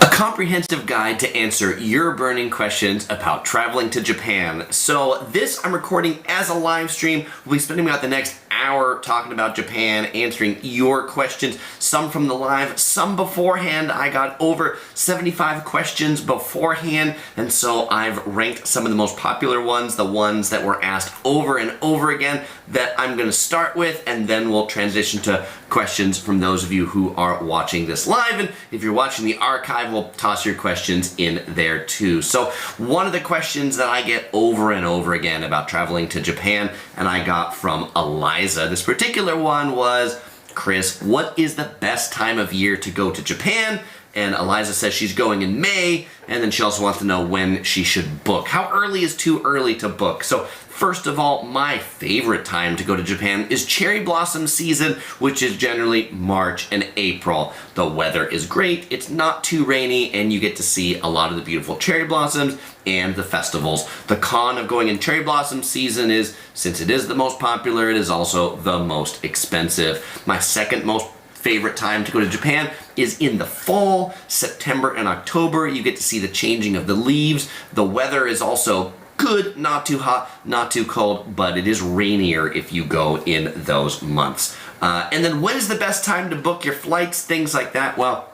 A comprehensive guide to answer your burning questions about traveling to Japan. So this I'm recording as a live stream. We'll be spending about the next hour talking about Japan, answering your questions, some from the live, some beforehand. I got over 75 questions beforehand, and so I've ranked some of the most popular ones, the ones that were asked over and over again, that I'm going to start with, and then we'll transition to questions from those of you who are watching this live. And if you're watching the archive, we'll toss your questions in there too. So one of the questions that I get over and over again about traveling to Japan, and I got from Eliza. This particular one was, Chris, what is the best time of year to go to Japan? And Eliza says she's going in May, and then she also wants to know when she should book. How early is too early to book? So first of all, my favorite time to go to Japan is cherry blossom season, which is generally March and April. The weather is great, it's not too rainy, and you get to see a lot of the beautiful cherry blossoms and the festivals. The con of going in cherry blossom season is, since it is the most popular, it is also the most expensive. My second most favorite time to go to Japan is in the fall, September and October. You get to see the changing of the leaves. The weather is also good, not too hot, not too cold, but it is rainier if you go in those months. And then when is the best time to book your flights, things like that? Well,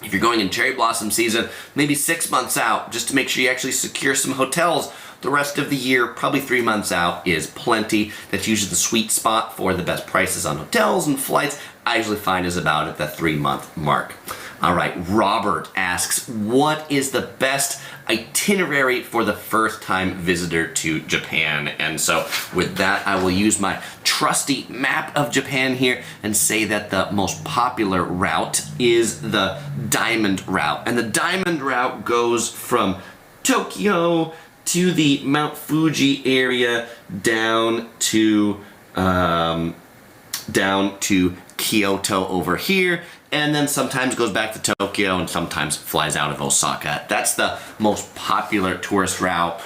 if you're going in cherry blossom season, maybe 6 months out, just to make sure you actually secure some hotels. The rest of the year, probably 3 months out, is plenty. That's usually the sweet spot for the best prices on hotels and flights. I usually find is about at the 3-month mark. All right, Robert asks, what is the best itinerary for the first-time visitor to Japan? And so with that, I will use my trusty map of Japan here and say that the most popular route is the Diamond Route. And the Diamond Route goes from Tokyo to the Mount Fuji area down to Kyoto over here, and then sometimes goes back to Tokyo and sometimes flies out of Osaka. That's the most popular tourist route.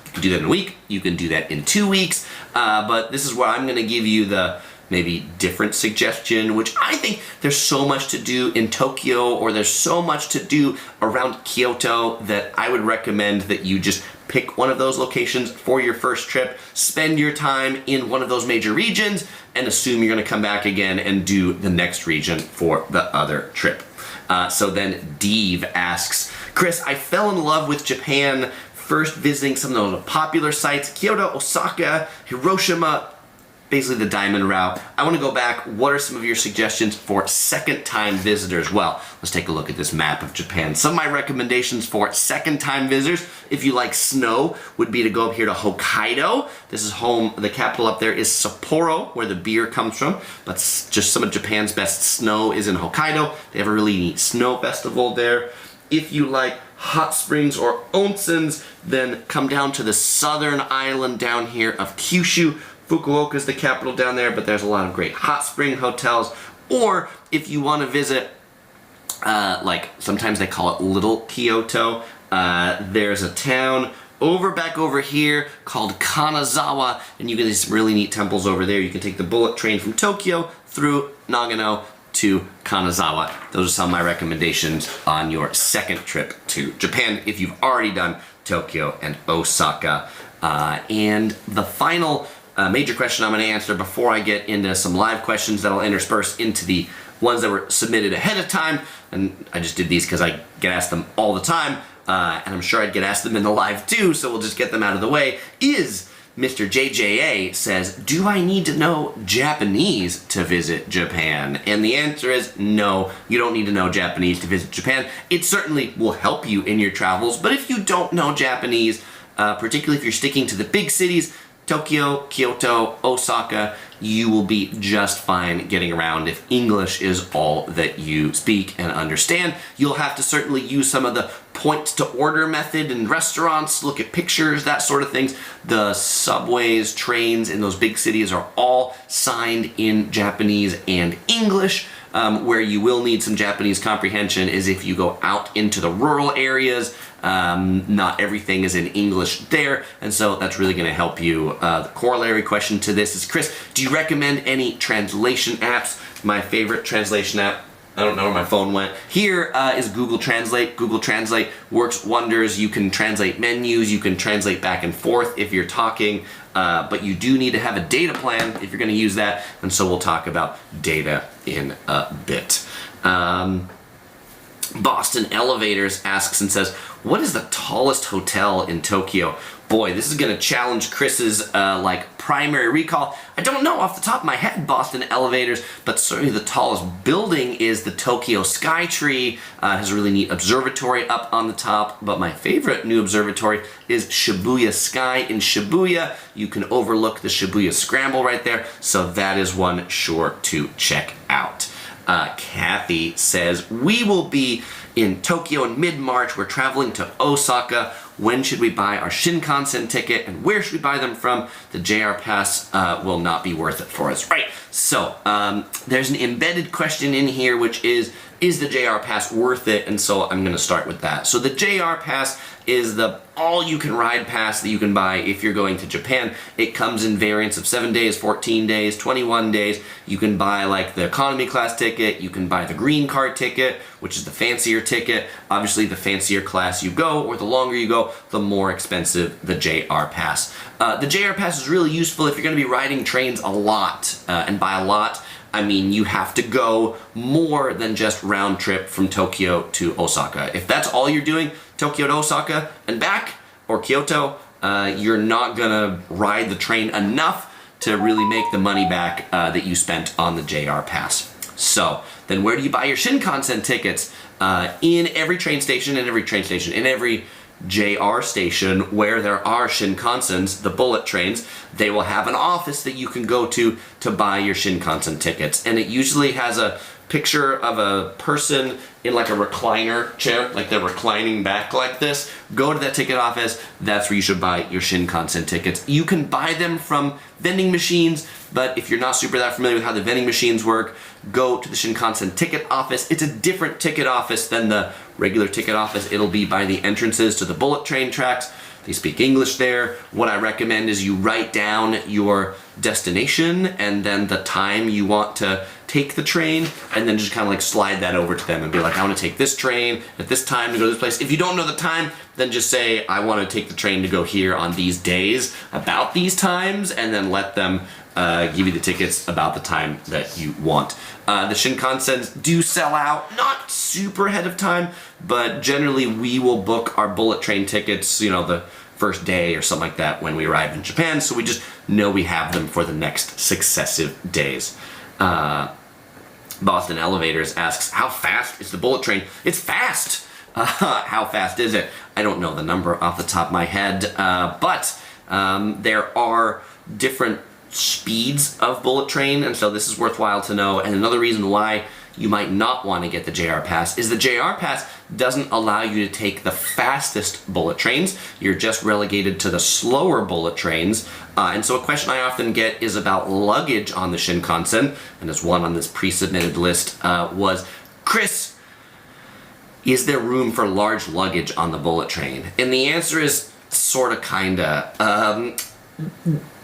You can do that in a week, you can do that in 2 weeks, but this is where I'm going to give you the maybe different suggestion, which I think there's so much to do in Tokyo, or there's so much to do around Kyoto, that I would recommend that you just pick one of those locations for your first trip, spend your time in one of those major regions, and assume you're going to come back again and do the next region for the other trip. So then Dave asks, Chris, I fell in love with Japan first visiting some of those popular sites, Kyoto, Osaka, Hiroshima, basically the Diamond Route. I want to go back. What are some of your suggestions for second-time visitors? Well, let's take a look at this map of Japan. Some of my recommendations for second-time visitors, if you like snow, would be to go up here to Hokkaido. This is home. The capital up there is Sapporo, where the beer comes from. But just some of Japan's best snow is in Hokkaido. They have a really neat snow festival there. If you like hot springs or onsens, then come down to the southern island down here of Kyushu. Fukuoka is the capital down there, but there's a lot of great hot spring hotels. Or if you want to visit, like sometimes they call it Little Kyoto, there's a town back over here called Kanazawa, and you can see some really neat temples over there. You can take the bullet train from Tokyo through Nagano to Kanazawa. Those are some of my recommendations on your second trip to Japan if you've already done Tokyo and Osaka. And the final major question I'm going to answer before I get into some live questions that I'll intersperse into the ones that were submitted ahead of time, and I just did these because I get asked them all the time, and I'm sure I'd get asked them in the live too, so we'll just get them out of the way, is Mr. JJA says, do I need to know Japanese to visit Japan? And the answer is no, you don't need to know Japanese to visit Japan. It certainly will help you in your travels, but if you don't know Japanese, particularly if you're sticking to the big cities, Tokyo, Kyoto, Osaka, you will be just fine getting around if English is all that you speak and understand. You'll have to certainly use some of the points to order method in restaurants, look at pictures, that sort of things. The subways, trains in those big cities are all signed in Japanese and English. Where you will need some Japanese comprehension is if you go out into the rural areas. Not everything is in English there, and so that's really going to help you. The corollary question to this is, Chris, do you recommend any translation apps? My favorite translation app I don't know where my phone went. Here is Google Translate. Google Translate works wonders. You can translate menus, you can translate back and forth if you're talking, but you do need to have a data plan if you're going to use that, and so we'll talk about data in a bit. Boston Elevators asks and says, what is the tallest hotel in Tokyo? Boy, this is going to challenge Chris's primary recall. I don't know off the top of my head, Boston Elevators, but certainly the tallest building is the Tokyo Skytree. It has a really neat observatory up on the top, but my favorite new observatory is Shibuya Sky in Shibuya. You can overlook the Shibuya Scramble right there, so that is one sure to check out. Kathy says, we will be in Tokyo in mid-March. We're traveling to Osaka. When should we buy our Shinkansen ticket, and where should we buy them from? The JR Pass will not be worth it for us. Right, so there's an embedded question in here, which is the JR Pass worth it? And so I'm going to start with that. So the JR Pass is the all-you-can-ride pass that you can buy if you're going to Japan. It comes in variants of 7 days, 14 days, 21 days. You can buy like the economy class ticket, you can buy the green card ticket, which is the fancier ticket. Obviously, the fancier class you go, or the longer you go, the more expensive the JR Pass. The JR Pass is really useful if you're going to be riding trains a lot, and by a lot, I mean you have to go more than just round trip from Tokyo to Osaka. If that's all you're doing, Tokyo to Osaka and back, or Kyoto, you're not gonna ride the train enough to really make the money back that you spent on the JR Pass. So then where do you buy your Shinkansen tickets? In every train station, in every JR station where there are Shinkansens, the bullet trains, they will have an office that you can go to buy your Shinkansen tickets. And it usually has a picture of a person in like a recliner chair, like they're reclining back like this. Go to that ticket office, that's where you should buy your Shinkansen tickets. You can buy them from vending machines, but if you're not super that familiar with how the vending machines work, go to the Shinkansen ticket office. It's a different ticket office than the regular ticket office. It'll be by the entrances to the bullet train tracks. They speak English there. What I recommend is you write down your destination and then the time you want to take the train, and then just kind of like slide that over to them and be like, I want to take this train at this time to go to this place. If you don't know the time, then just say, I want to take the train to go here on these days about these times, and then let them give you the tickets about the time that you want. The Shinkansens do sell out, not super ahead of time, but generally we will book our bullet train tickets, the first day or something like that when we arrive in Japan, so we just know we have them for the next successive days. Boston Elevators asks, how fast is the bullet train? It's fast! How fast is it? I don't know the number off the top of my head, but there are different speeds of bullet train, and so this is worthwhile to know. And another reason why you might not want to get the JR Pass is the JR Pass doesn't allow you to take the fastest bullet trains. You're just relegated to the slower bullet trains. And so a question I often get is about luggage on the Shinkansen, and there's one on this pre-submitted list, was, Chris, is there room for large luggage on the bullet train? And the answer is sorta, kinda.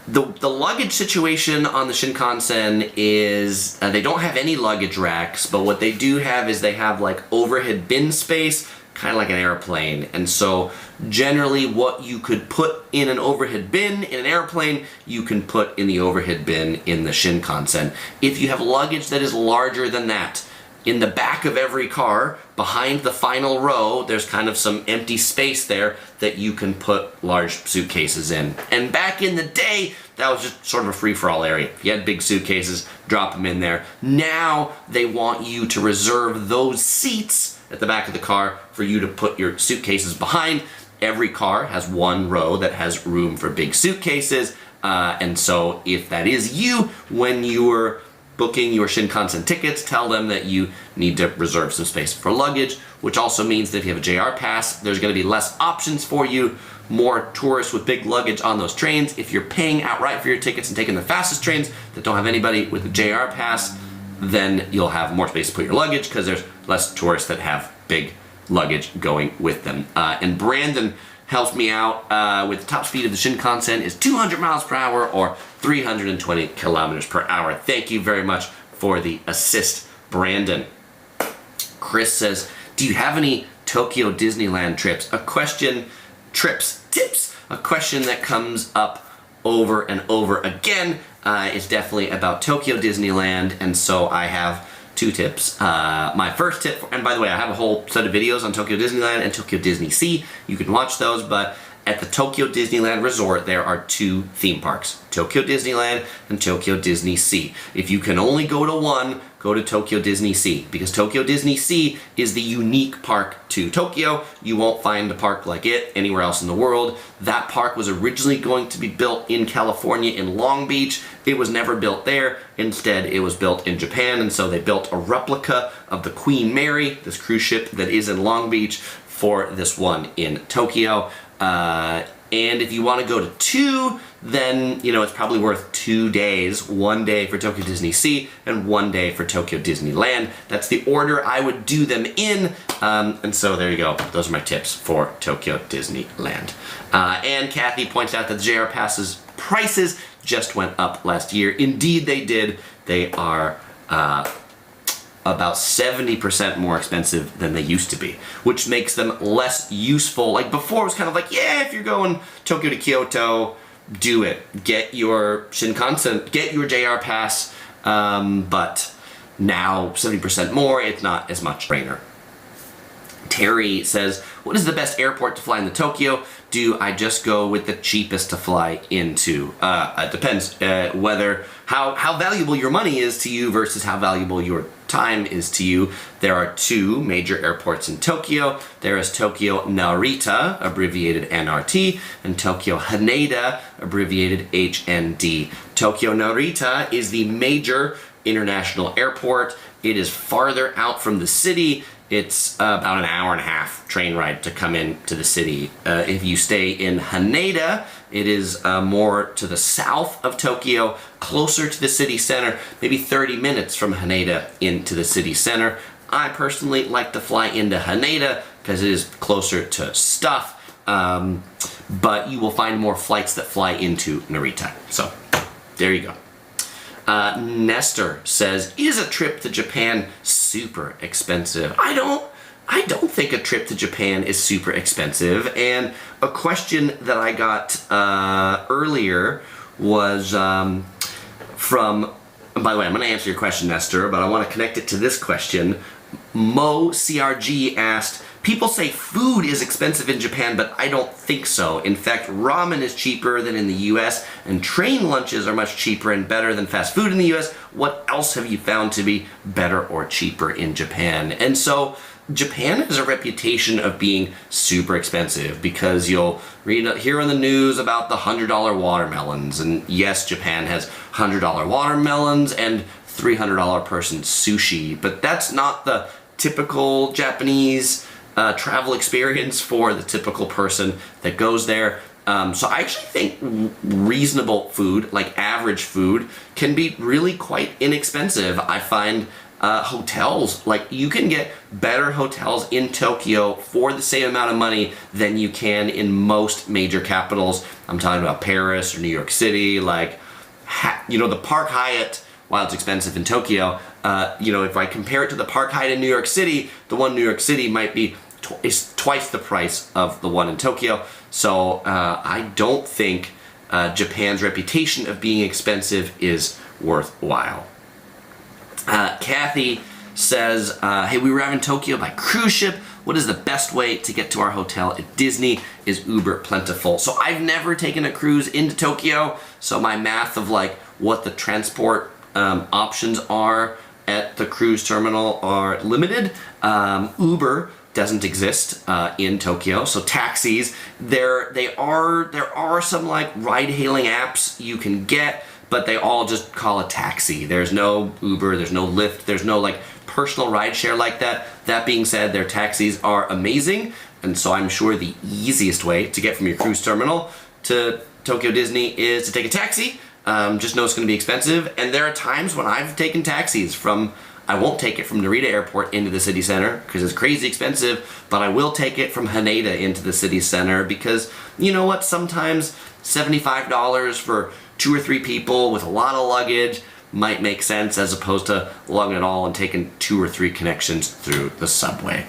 The luggage situation on the Shinkansen is they don't have any luggage racks, but what they do have is they have like overhead bin space, kind of like an airplane. And so generally what you could put in an overhead bin in an airplane, you can put in the overhead bin in the Shinkansen. If you have luggage that is larger than that, in the back of every car, behind the final row, there's kind of some empty space there that you can put large suitcases in. And back in the day, that was just sort of a free-for-all area. If you had big suitcases, drop them in there. Now they want you to reserve those seats at the back of the car for you to put your suitcases behind. Every car has one row that has room for big suitcases. And so if that is you, when you're booking your Shinkansen tickets, tell them that you need to reserve some space for luggage, which also means that if you have a JR Pass, there's going to be less options for you, more tourists with big luggage on those trains. If you're paying outright for your tickets and taking the fastest trains that don't have anybody with a JR Pass, then you'll have more space to put your luggage because there's less tourists that have big luggage going with them. And Brandon helps me out with the top speed of the Shinkansen is 200 miles per hour or 320 kilometers per hour. Thank you very much for the assist, Brandon. Chris says, do you have any Tokyo Disneyland trips? A question that comes up over and over again is definitely about Tokyo Disneyland, and so I have 2 tips. My first tip, and by the way, I have a whole set of videos on Tokyo Disneyland and Tokyo Disney Sea. You can watch those, but at the Tokyo Disneyland Resort, there are 2 theme parks, Tokyo Disneyland and Tokyo Disney Sea. If you can only go to one, go to Tokyo Disney Sea, because Tokyo Disney Sea is the unique park to Tokyo. You won't find a park like it anywhere else in the world. That park was originally going to be built in California in Long Beach. It was never built there. Instead, it was built in Japan, and so they built a replica of the Queen Mary, this cruise ship that is in Long Beach, for this one in Tokyo. And if you want to go to 2, then, you know, it's probably worth 2 days. 1 day for Tokyo Disney Sea and 1 day for Tokyo Disneyland. That's the order I would do them in. And so there you go. Those are my tips for Tokyo Disneyland. And Kathy points out that the JR Pass's prices just went up last year. Indeed, they did. They are about 70% more expensive than they used to be, which makes them less useful. Like before, it was kind of like, yeah, if you're going Tokyo to Kyoto, do it. Get your Shinkansen, get your JR Pass, but now 70% more, it's not as much brainer. Terry says, what is the best airport to fly into Tokyo? Do I just go with the cheapest to fly into? It depends whether how valuable your money is to you versus how valuable your time is to you. There are 2 major airports in Tokyo. There is Tokyo Narita, abbreviated NRT, and Tokyo Haneda, abbreviated HND. Tokyo Narita is the major international airport. It is farther out from the city. It's about an hour and a half train ride to come into the city. If you stay in Haneda, it is more to the south of Tokyo, closer to the city center, maybe 30 minutes from Haneda into the city center. I personally like to fly into Haneda because it is closer to stuff, but you will find more flights that fly into Narita. So there you go. Nestor says, is a trip to Japan super expensive? I don't think a trip to Japan is super expensive. And a question that I got earlier was from, by the way, I'm going to answer your question, Nestor, but I want to connect it to this question. Mo CRG asked, people say food is expensive in Japan, but I don't think so. In fact, ramen is cheaper than in the US, and train lunches are much cheaper and better than fast food in the US. What else have you found to be better or cheaper in Japan? And so Japan has a reputation of being super expensive because you'll hear on the news about the $100 watermelons. And yes, Japan has $100 watermelons and $300 person sushi, but that's not the typical Japanese travel experience for the typical person that goes there. So I actually think reasonable food, like average food, can be really quite inexpensive. I find hotels, like you can get better hotels in Tokyo for the same amount of money than you can in most major capitals. I'm talking about Paris or New York City, like, the Park Hyatt, while it's expensive in Tokyo, if I compare it to the Park Hyatt in New York City, the one in New York City might be is twice the price of the one in Tokyo. So I don't think Japan's reputation of being expensive is worthwhile. Kathy says, hey, we arrived in Tokyo by cruise ship. What is the best way to get to our hotel at Disney? Is Uber plentiful? So I've never taken a cruise into Tokyo, so my math of like what the transport options are at the cruise terminal are limited. Uber doesn't exist in Tokyo, so taxis, there are some like ride-hailing apps you can get, but they all just call it taxi. There's no Uber, there's no Lyft, there's no like personal rideshare like that. That being said, their taxis are amazing, and so I'm sure the easiest way to get from your cruise terminal to Tokyo Disney is to take a taxi. Just know it's going to be expensive, and there are times when I've taken taxis from, I won't take it from Narita Airport into the city center because it's crazy expensive, but I will take it from Haneda into the city center because, you know what, sometimes $75 for 2 or 3 people with a lot of luggage, might make sense as opposed to lugging it all and taking 2 or 3 connections through the subway.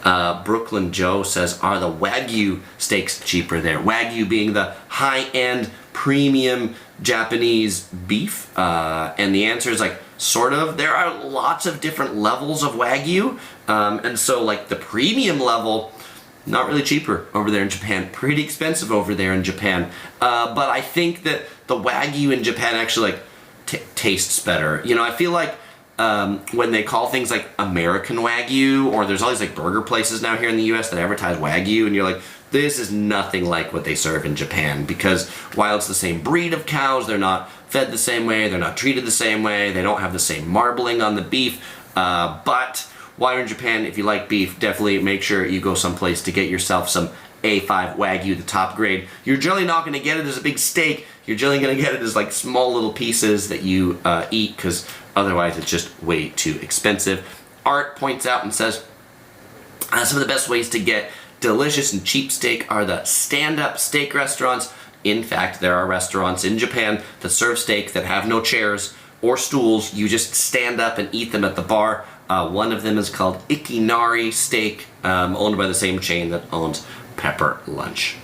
Brooklyn Joe says, are the Wagyu steaks cheaper there? Wagyu being the high-end premium Japanese beef, and the answer is like sort of. There are lots of different levels of Wagyu, and so like the premium level, not really cheaper over there in Japan, pretty expensive over there in Japan, but I think that the Wagyu in Japan actually like tastes better. You know, I feel like when they call things like American Wagyu, or there's all these like burger places now here in the US that advertise Wagyu, and you're like, this is nothing like what they serve in Japan, because while it's the same breed of cows, they're not fed the same way, they're not treated the same way, they don't have the same marbling on the beef, but while you're in Japan, if you like beef, definitely make sure you go someplace to get yourself some A5 Wagyu, the top grade. You're generally not going to get it as a big steak, you're generally going to get it as like small little pieces that you eat, because otherwise it's just way too expensive. Art points out and says, some of the best ways to get delicious and cheap steak are the stand-up steak restaurants. In fact, there are restaurants in Japan that serve steak that have no chairs or stools. You just stand up and eat them at the bar. One of them is called Itinerary Steak, owned by the same chain that owns Pepper Lunch.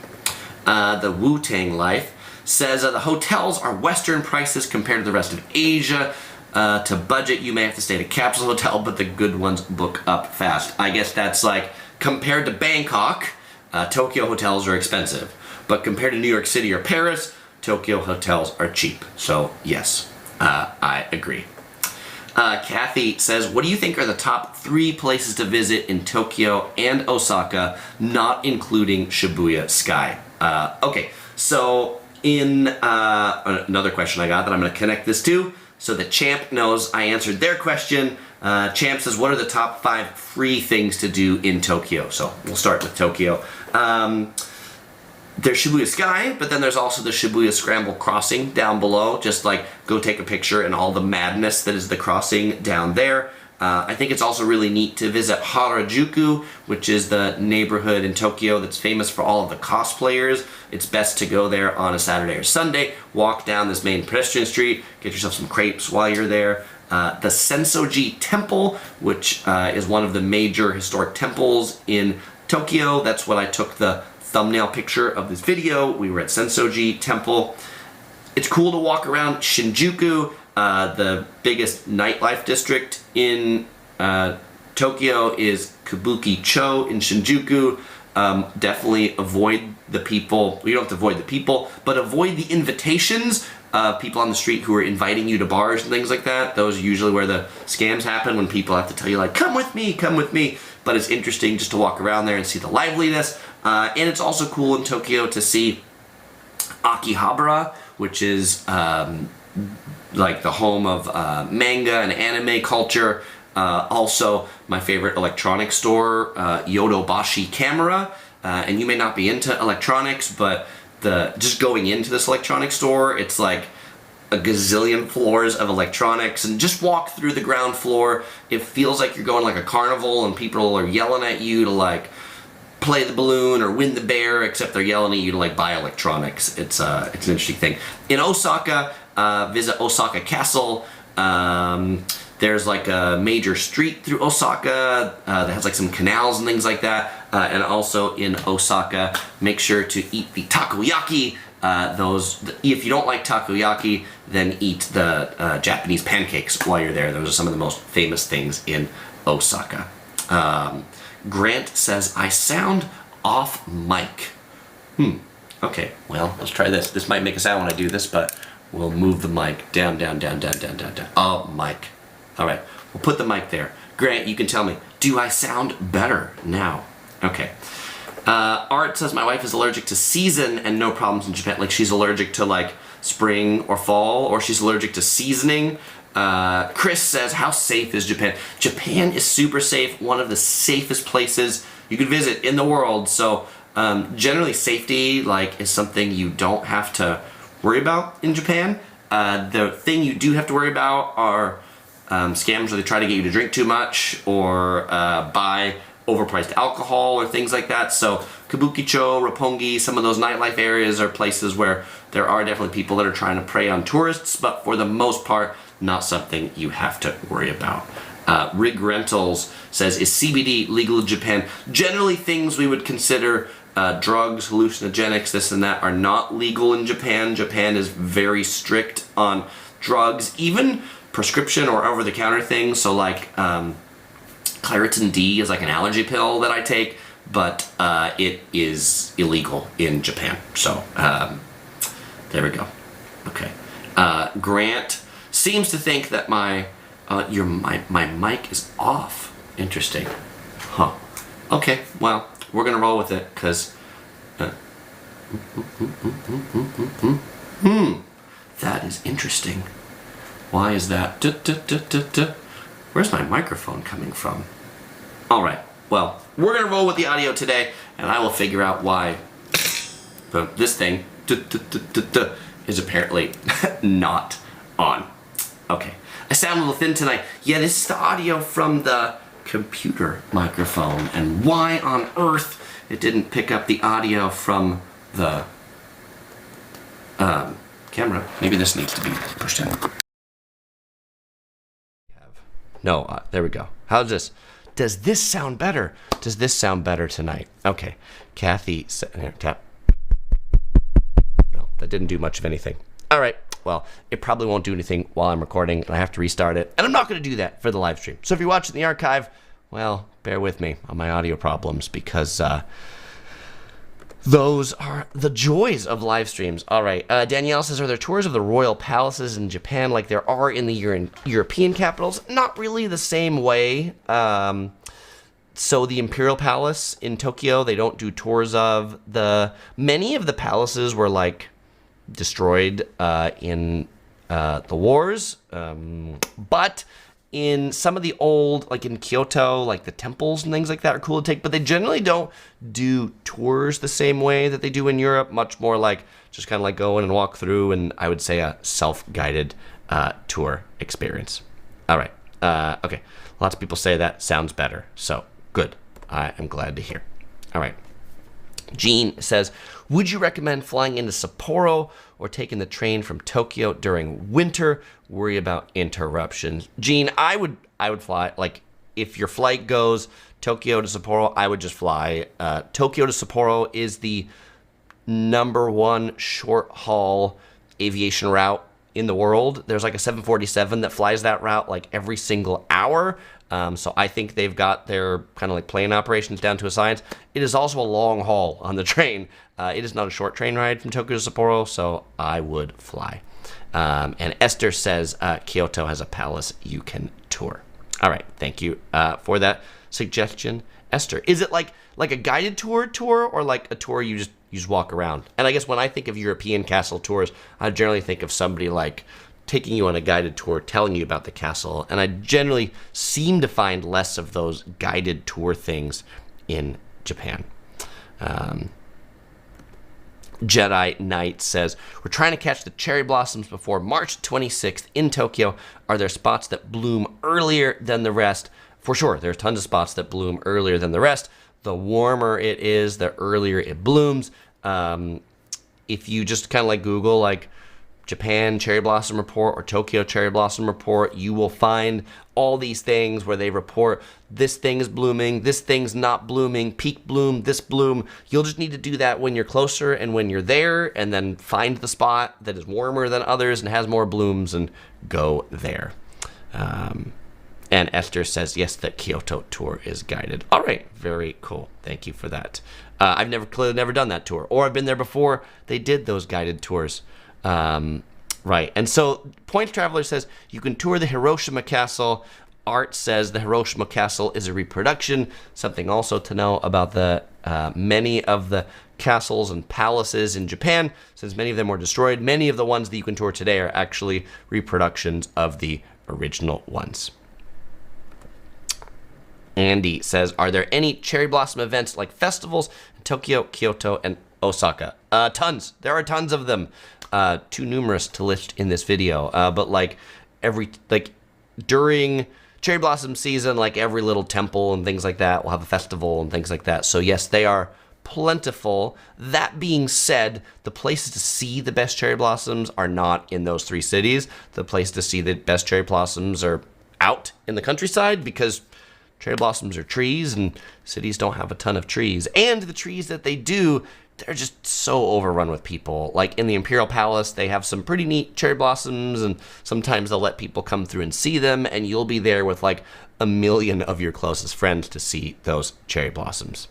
The Wu-Tang Life says the hotels are Western prices compared to the rest of Asia. To budget, you may have to stay at a capsule hotel, but the good ones book up fast. I guess that's like, compared to Bangkok, Tokyo hotels are expensive. But compared to New York City or Paris, Tokyo hotels are cheap. So yes, I agree. Kathy says, what do you think are the top 3 places to visit in Tokyo and Osaka, not including Shibuya Sky? Okay, so in another question I got that I'm going to connect this to, so the Champ knows I answered their question. Champ says, what are the top 5 free things to do in Tokyo? So we'll start with Tokyo. There's Shibuya Sky, but then there's also the Shibuya Scramble crossing down below. Just like go take a picture and all the madness that is the crossing down there. I think it's also really neat to visit Harajuku, which is the neighborhood in Tokyo that's famous for all of the cosplayers. It's best to go there on a Saturday or Sunday, walk down this main pedestrian street, get yourself some crepes while you're there. The Sensoji Temple, which is one of the major historic temples in Tokyo. That's what I took the thumbnail picture of this video. We were at Sensoji Temple. It's cool to walk around Shinjuku, the biggest nightlife district in Tokyo is Kabuki-cho in Shinjuku. Definitely avoid the people. You don't have to avoid the people, but avoid the invitations of people on the street who are inviting you to bars and things like that. Those are usually where the scams happen, when people have to tell you like, come with me, come with me. But it's interesting just to walk around there and see the liveliness. And it's also cool in Tokyo to see Akihabara, which is like the home of manga and anime culture. Also, my favorite electronics store, Yodobashi Camera. And you may not be into electronics, but just going into this electronics store, it's like a gazillion floors of electronics, and just walk through the ground floor. It feels like you're going like a carnival, and people are yelling at you to like play the balloon or win the bear, except they're yelling at you to like buy electronics. It's an interesting thing. In Osaka, visit Osaka Castle. There's like a major street through Osaka that has like some canals and things like that. And also in Osaka, make sure to eat the takoyaki. If you don't like takoyaki, then eat the Japanese pancakes while you're there. Those are some of the most famous things in Osaka. Grant says, I sound off mic. Okay, well, let's try this. This might make a sound when I do this, but we'll move the mic down, down, down, down, down, down, down. Oh, mic. All right, we'll put the mic there. Grant, you can tell me, do I sound better now? Okay. Art says, my wife is allergic to season and no problems in Japan. Like she's allergic to like spring or fall, or she's allergic to seasoning. Chris says, how safe is Japan? Japan is super safe, one of the safest places you could visit in the world. So generally safety like is something you don't have to worry about in Japan. The thing you do have to worry about are scams where they try to get you to drink too much or buy overpriced alcohol or things like that. So Kabukicho, Roppongi, some of those nightlife areas are places where there are definitely people that are trying to prey on tourists, but for the most part, not something you have to worry about. Rig Rentals says, is CBD legal in Japan? Generally, things we would consider drugs, hallucinogenics, this and that, are not legal in Japan. Japan is very strict on drugs, even prescription or over-the-counter things. So like Claritin D is like an allergy pill that I take, but it is illegal in Japan. So there we go. Okay. Grant seems to think that my mic is off. Interesting. Huh. Okay, well, we're gonna roll with it, because that is interesting. Why is that? Where's my microphone coming from? All right, well, we're gonna roll with the audio today, and I will figure out why this thing is apparently not on. Okay, I sound a little thin tonight. Yeah, this is the audio from the computer microphone, and why on earth it didn't pick up the audio from the camera. Maybe this needs to be pushed in. No, there we go. How's this? Does this sound better? Does this sound better tonight? Okay, Kathy said, here, tap. No, that didn't do much of anything. All right, well, it probably won't do anything while I'm recording, and I have to restart it, and I'm not going to do that for the live stream. So if you're watching the archive, well, bear with me on my audio problems, because those are the joys of live streams. All right, Danielle says, are there tours of the royal palaces in Japan like there are in the European capitals? Not really the same way. So the Imperial Palace in Tokyo, they don't do tours of. Many of the palaces were like destroyed in the wars, but in some of the old, like in Kyoto, like the temples and things like that are cool to take, but they generally don't do tours the same way that they do in Europe. Much more like just kind of like go in and walk through, and I would say a self-guided tour experience. All right, okay. Lots of people say that sounds better, so good. I am glad to hear. All right. Jean says, would you recommend flying into Sapporo or taking the train from Tokyo during winter? Worry about interruptions. Jean, I would fly. Like, if your flight goes Tokyo to Sapporo, I would just fly. Tokyo to Sapporo is the #1 short haul aviation route in the world. There's like a 747 that flies that route like every single hour. So I think they've got their kind of like plane operations down to a science. It is also a long haul on the train. It is not a short train ride from Tokyo to Sapporo, so I would fly. And Esther says Kyoto has a palace you can tour. All right, thank you for that suggestion, Esther. Is it like a guided tour or like a tour you just walk around? And I guess when I think of European castle tours, I generally think of somebody like taking you on a guided tour, telling you about the castle, and I generally seem to find less of those guided tour things in Japan. Jedi Knight says, we're trying to catch the cherry blossoms before March 26th in Tokyo. Are there spots that bloom earlier than the rest? For sure, there's tons of spots that bloom earlier than the rest. The warmer it is, the earlier it blooms. If you just kind of like Google like Japan cherry blossom report or Tokyo cherry blossom report, you will find all these things where they report this thing is blooming, this thing's not blooming, peak bloom, this bloom. You'll just need to do that when you're closer and when you're there, and then find the spot that is warmer than others and has more blooms and go there. And Esther says, yes, the Kyoto tour is guided. All right, very cool. Thank you for that. I've never done that tour, or I've been there before they did those guided tours. Right, and so Points Traveler says you can tour the Hiroshima Castle. Art says the Hiroshima Castle is a reproduction. Something also to know about the many of the castles and palaces in Japan, since many of them were destroyed. Many of the ones that you can tour today are actually reproductions of the original ones. Andy says, are there any cherry blossom events like festivals in Tokyo, Kyoto, and Osaka? Tons. There are tons of them. Too numerous to list in this video. But during cherry blossom season, like every little temple and things like that will have a festival and things like that. So yes, they are plentiful. That being said, the places to see the best cherry blossoms are not in those 3 cities. The place to see the best cherry blossoms are out in the countryside, because cherry blossoms are trees and cities don't have a ton of trees. And the trees that they do, they're just so overrun with people. Like in the Imperial Palace, they have some pretty neat cherry blossoms, and sometimes they'll let people come through and see them, and you'll be there with like a million of your closest friends to see those cherry blossoms.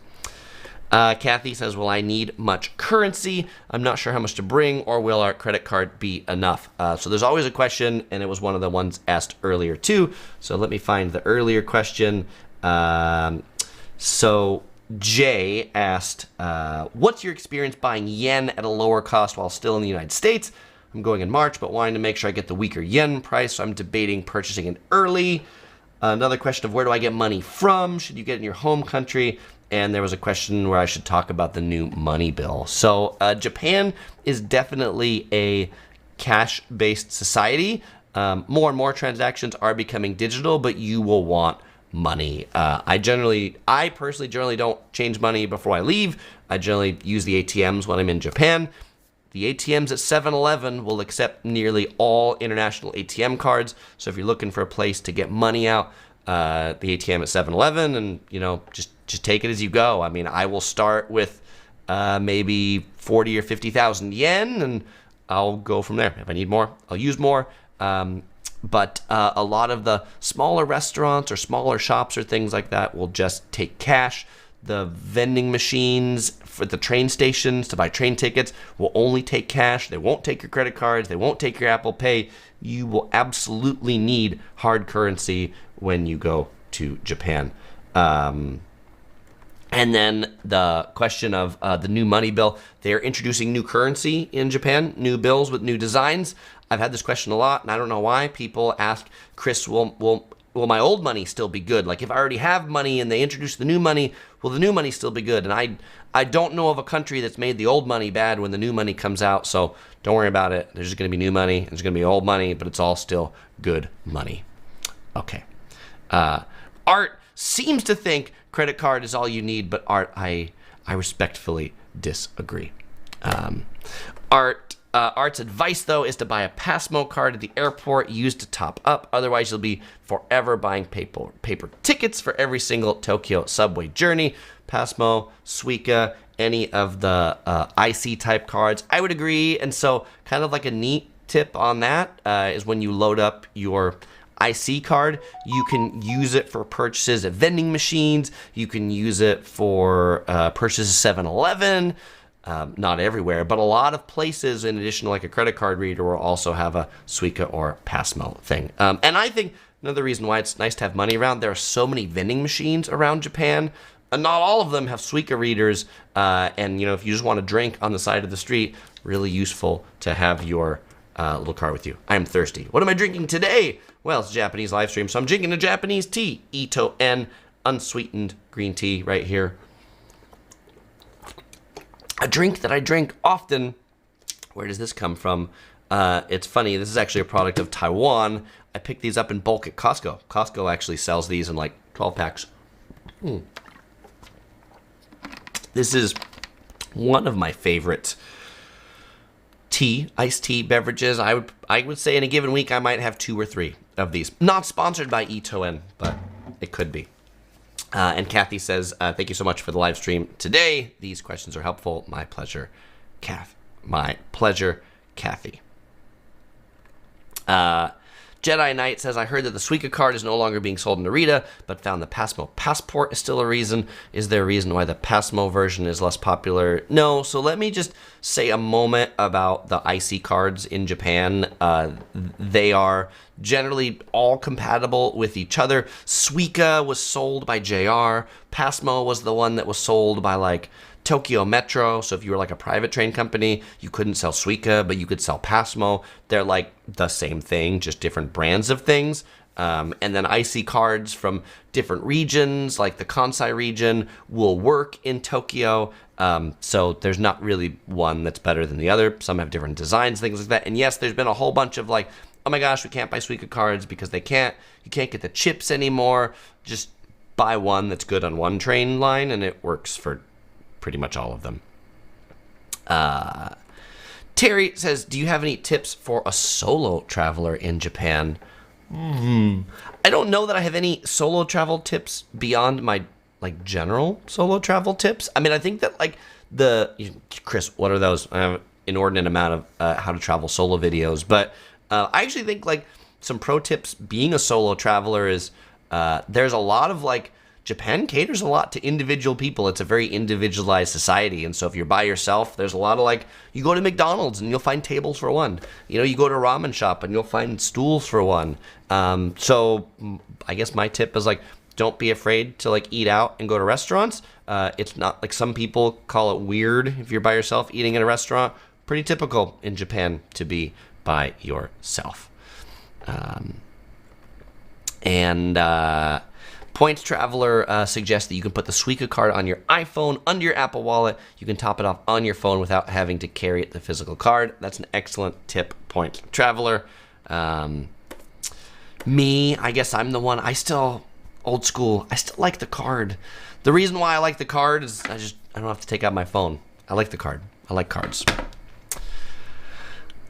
Kathy says, will I need much currency? I'm not sure how much to bring, or will our credit card be enough? So there's always a question, and it was one of the ones asked earlier too. So let me find the earlier question. So Jay asked, what's your experience buying yen at a lower cost while still in the United States? I'm going in March, but wanting to make sure I get the weaker yen price, so I'm debating purchasing it early. Another question of where do I get money from? Should you get it in your home country? And there was a question where I should talk about the new money bill. So Japan is definitely a cash-based society. More and more transactions are becoming digital, but you will want money. I personally generally don't change money before I leave. I generally use the ATMs when I'm in Japan. The ATMs at 7-Eleven will accept nearly all international ATM cards. So if you're looking for a place to get money out, the ATM at 7-Eleven, and just take it as you go. I mean, I will start with maybe 40 or 50,000 yen, and I'll go from there. If I need more, I'll use more. But a lot of the smaller restaurants or smaller shops or things like that will just take cash. The vending machines for the train stations to buy train tickets will only take cash. They won't take your credit cards. They won't take your Apple Pay. You will absolutely need hard currency when you go to Japan. And then the question of the new money bill. They're introducing new currency in Japan, new bills with new designs. I've had this question a lot, and I don't know why. People ask, Chris, will my old money still be good? Like, if I already have money and they introduce the new money, will the new money still be good? And I don't know of a country that's made the old money bad when the new money comes out, so don't worry about it. There's just going to be new money, there's going to be old money, but it's all still good money. Okay. Art seems to think credit card is all you need, but Art, I respectfully disagree. Art's advice, though, is to buy a Passmo card at the airport, used to top up. Otherwise, you'll be forever buying paper tickets for every single Tokyo subway journey. Passmo, Suica, any of the IC type cards. I would agree. And so kind of like a neat tip on that is when you load up your IC card, you can use it for purchases at vending machines. You can use it for purchases at 7-Eleven. Not everywhere, but a lot of places, in addition to like a credit card reader, will also have a Suica or Passmo thing. And I think another reason why it's nice to have money around, there are so many vending machines around Japan, and not all of them have Suica readers. And if you just want to drink on the side of the street, really useful to have your little card with you. I'm thirsty. What am I drinking today? Well, it's a Japanese live stream, so I'm drinking a Japanese tea. Ito-en, unsweetened green tea right here. A drink that I drink often. Where does this come from? It's funny. This is actually a product of Taiwan. I picked these up in bulk at Costco. Costco actually sells these in like 12 packs. This is one of my favorite iced tea beverages. I would say in a given week I might have 2 or 3 of these. Not sponsored by Ito-en, but it could be. And Kathy says, thank you so much for the live stream today. These questions are helpful. My pleasure, Kath. My pleasure, Kathy. Jedi Knight says, I heard that the Suica card is no longer being sold in Narita, but found the Passmo passport is still a reason. Is there a reason why the Passmo version is less popular? No, so let me just say a moment about the IC cards in Japan. They are generally all compatible with each other. Suica was sold by JR. Passmo was the one that was sold by like Tokyo Metro. So if you were like a private train company, you couldn't sell Suica, but you could sell Passmo. They're like the same thing, just different brands of things. And then IC cards from different regions, like the Kansai region, will work in Tokyo. So there's not really one that's better than the other. Some have different designs, things like that. And yes, there's been a whole bunch of like, oh my gosh, we can't buy Suica cards because you can't get the chips anymore. Just buy one that's good on one train line and it works for pretty much all of them. Terry says, do you have any tips for a solo traveler in Japan? I don't know that I have any solo travel tips beyond my like general solo travel tips. I mean, I think that like Chris, what are those? I have an inordinate amount of how to travel solo videos, but I actually think like some pro tips being a solo traveler is there's a lot of like Japan caters a lot to individual people. It's a very individualized society. And so if you're by yourself, there's a lot of like, you go to McDonald's and you'll find tables for one. You know, you go to a ramen shop and you'll find stools for one. So I guess my tip is like, don't be afraid to like eat out and go to restaurants. It's not like some people call it weird if you're by yourself eating in a restaurant. Pretty typical in Japan to be by yourself. Points Traveler suggests that you can put the Suica card on your iPhone under your Apple Wallet. You can top it off on your phone without having to carry the physical card. That's an excellent tip, Points Traveler. Me, I guess I'm the one. Old school. I still like the card. The reason why I like the card is I don't have to take out my phone. I like the card. I like cards.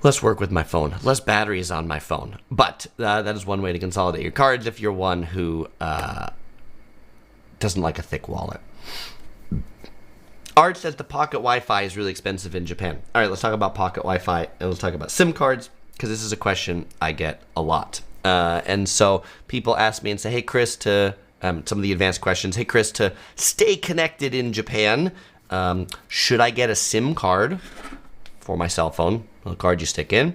Less work with my phone. Less batteries on my phone. But that is one way to consolidate your cards if you're one who doesn't like a thick wallet. Art says the pocket Wi-Fi is really expensive in Japan. All right, let's talk about pocket Wi-Fi and let's talk about SIM cards because this is a question I get a lot. And so people ask me and say, hey, Chris, to some of the advanced questions. Hey, Chris, to stay connected in Japan, should I get a SIM card for my cell phone, the card you stick in,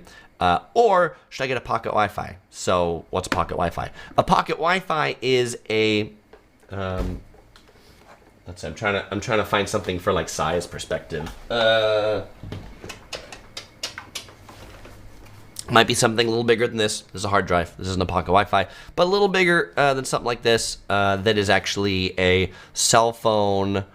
or should I get a pocket Wi-Fi? So what's a pocket Wi-Fi? A pocket Wi-Fi is a I'm trying to find something for like size perspective. Might be something a little bigger than this. This is a hard drive. This isn't a pocket Wi-Fi, but a little bigger than something like this. That is actually a cell phone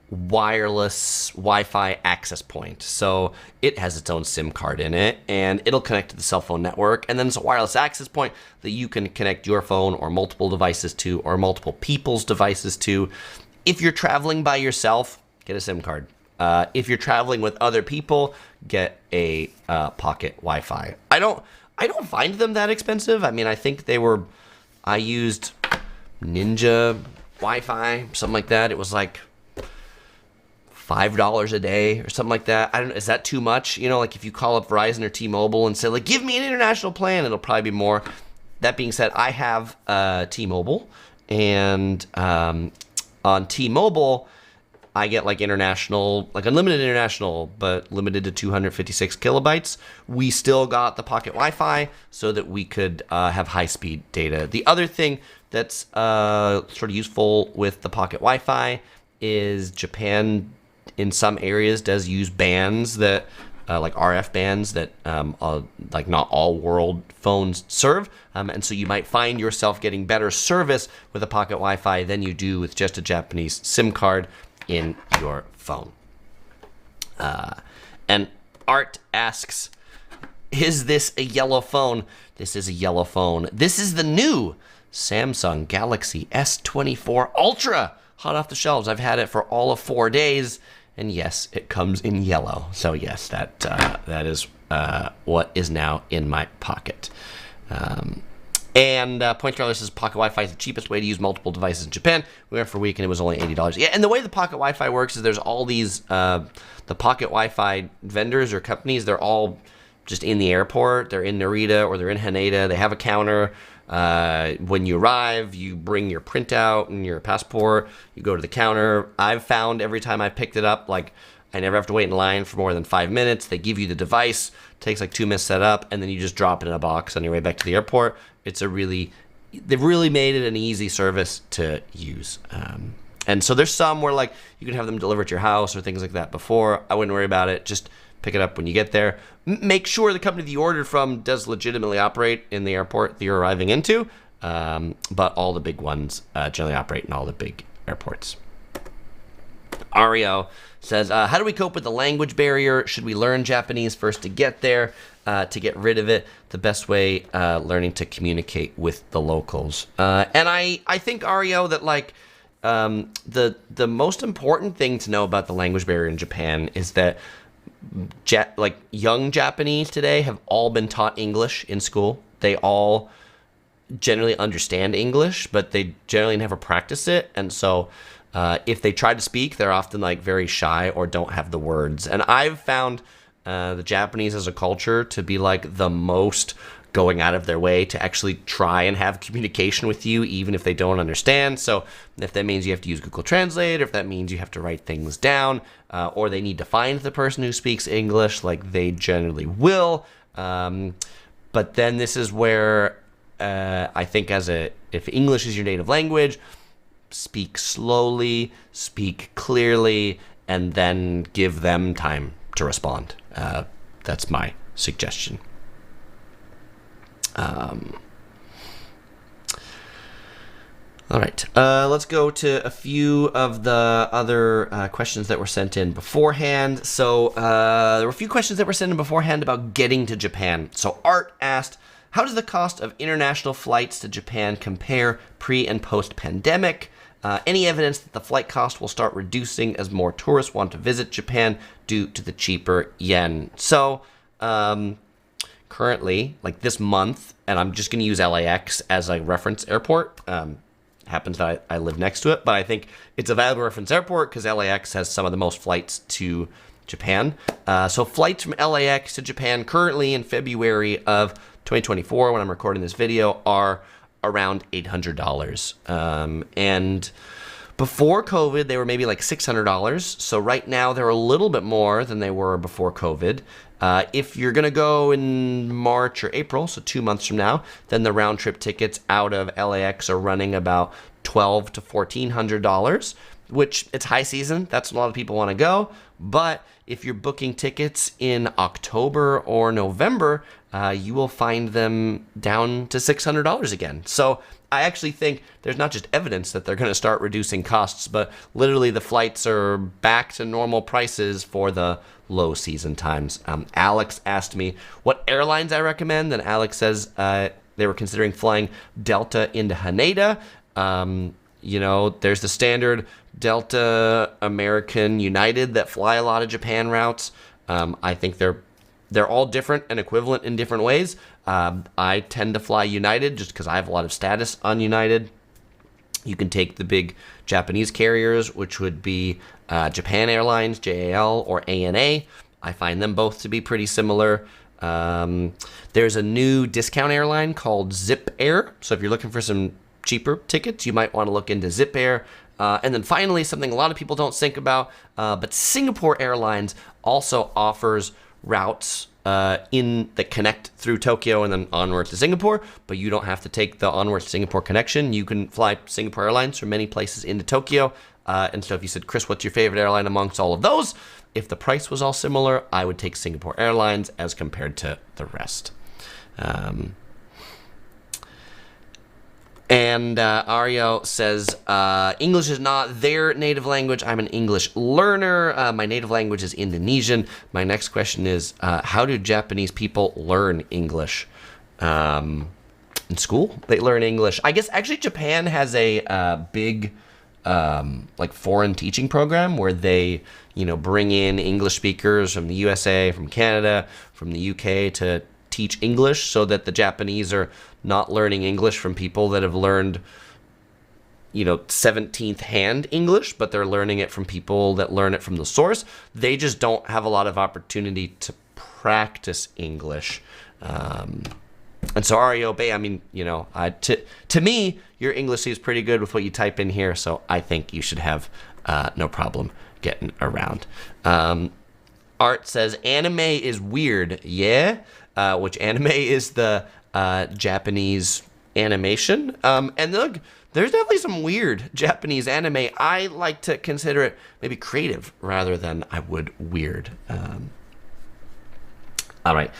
wireless Wi-Fi access point. So it has its own SIM card in it, and it'll connect to the cell phone network. And then it's a wireless access point that you can connect your phone or multiple devices to, or multiple people's devices to. If you're traveling by yourself, get a SIM card. If you're traveling with other people, get a pocket Wi-Fi. I don't find them that expensive. I mean, I used Ninja Wi-Fi, something like that. It was like $5 a day or something like that. I don't know. Is that too much? You know, like if you call up Verizon or T-Mobile and say like, give me an international plan, it'll probably be more. That being said, I have T-Mobile, and on T-Mobile, I get like international, like unlimited international, but limited to 256 kilobytes. We still got the pocket Wi-Fi so that we could have high-speed data. The other thing that's sort of useful with the pocket Wi-Fi is Japan, in some areas, does use bands that, like RF bands that like not all world phones serve. And so you might find yourself getting better service with a pocket Wi-Fi than you do with just a Japanese SIM card in your phone. And Art asks, is this a yellow phone? This is a yellow phone. This is the new Samsung Galaxy S24 Ultra, hot off the shelves. I've had it for all of 4 days, and yes, it comes in yellow. So yes, that is what is now in my pocket. And Point Traveler says pocket Wi-Fi is the cheapest way to use multiple devices in Japan. We went for a week and it was only $80. Yeah, and the way the pocket Wi-Fi works is there's all these, the pocket Wi-Fi vendors or companies, they're all just in the airport. They're in Narita or they're in Haneda. They have a counter. When you arrive, you bring your printout and your passport. You go to the counter. I've found every time I picked it up, like I never have to wait in line for more than 5 minutes. They give you the device. It takes like 2 minutes to set up, and then you just drop it in a box on your way back to the airport. They've really made it an easy service to use. And so there's some where like you can have them deliver at your house or things like that before. I wouldn't worry about it. Just pick it up when you get there. Make sure the company that you ordered from does legitimately operate in the airport that you're arriving into. But all the big ones generally operate in all the big airports. Ario says, how do we cope with the language barrier? Should we learn Japanese first to get there? To get rid of it, the best way, learning to communicate with the locals. And I think, Ario, that like the most important thing to know about the language barrier in Japan is that like young Japanese today have all been taught English in school. They all generally understand English, but they generally never practice it. And so if they try to speak, they're often like very shy or don't have the words. And I've found the Japanese as a culture to be like the most going out of their way to actually try and have communication with you, even if they don't understand. So if that means you have to use Google Translate, or if that means you have to write things down, or they need to find the person who speaks English, like they generally will. But then this is where I think if English is your native language, speak slowly, speak clearly, and then give them time to respond. That's my suggestion. All right, let's go to a few of the other questions that were sent in beforehand. So there were a few questions that were sent in beforehand about getting to Japan. So Art asked, how does the cost of international flights to Japan compare pre- and post-pandemic? Any evidence that the flight cost will start reducing as more tourists want to visit Japan due to the cheaper yen? So currently, like this month, and I'm just going to use LAX as a reference airport. Happens that I live next to it, but I think it's a valuable reference airport because LAX has some of the most flights to Japan. So flights from LAX to Japan currently in February of 2024, when I'm recording this video, are around $800. And before COVID, they were maybe like $600. So right now, they're a little bit more than they were before COVID. If you're going to go in March or April, so 2 months from now, then the round trip tickets out of LAX are running about $1,200 to $1,400, which it's high season. That's a lot of people want to go. But if you're booking tickets in October or November, you will find them down to $600 again. So I actually think there's not just evidence that they're going to start reducing costs, but literally the flights are back to normal prices for the low season times. Alex asked me what airlines I recommend, and Alex says they were considering flying Delta into Haneda. There's the standard Delta, American, United that fly a lot of Japan routes. I think they're all different and equivalent in different ways. I tend to fly United just because I have a lot of status on United. You can take the big Japanese carriers, which would be Japan Airlines, JAL, or ANA. I find them both to be pretty similar. There's a new discount airline called Zip Air. So if you're looking for some cheaper tickets, you might want to look into Zip Air. And then finally, something a lot of people don't think about, but Singapore Airlines also offers routes that connect through Tokyo and then onward to Singapore, but you don't have to take the onward to Singapore connection. You can fly Singapore Airlines from many places into Tokyo. And so if you said, Chris, what's your favorite airline amongst all of those? If the price was all similar, I would take Singapore Airlines as compared to the rest. And Ario says, English is not their native language. I'm an English learner. My native language is Indonesian. My next question is, how do Japanese people learn English? In school, they learn English. I guess actually Japan has a big foreign teaching program where they, bring in English speakers from the USA, from Canada, from the UK to teach English so that the Japanese are not learning English from people that have learned, 17th hand English, but they're learning it from people that learn it from the source. They just don't have a lot of opportunity to practice English. And so Ario Bay, to me, your English is pretty good with what you type in here, so I think you should have no problem getting around. Art says, anime is weird, yeah? Which anime is the Japanese animation. And look, there's definitely some weird Japanese anime. I like to consider it maybe creative rather than I would weird. All right.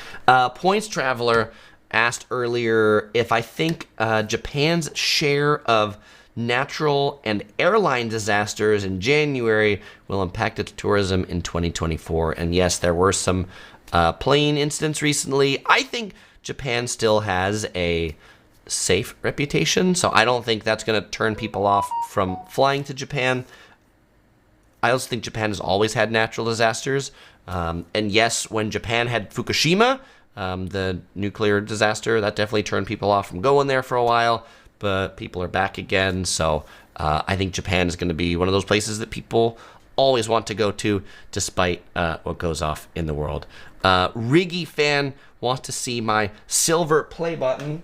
Points Traveler asked earlier if I think Japan's share of natural and airline disasters in January will impact its tourism in 2024. And yes, there were some plane incidents recently. I think Japan still has a safe reputation, so I don't think that's going to turn people off from flying to Japan. I also think Japan has always had natural disasters. And yes, when Japan had Fukushima, the nuclear disaster, that definitely turned people off from going there for a while, but people are back again. So I think Japan is going to be one of those places that people always want to go to, despite what goes off in the world. Riggy fan wants to see my silver play button.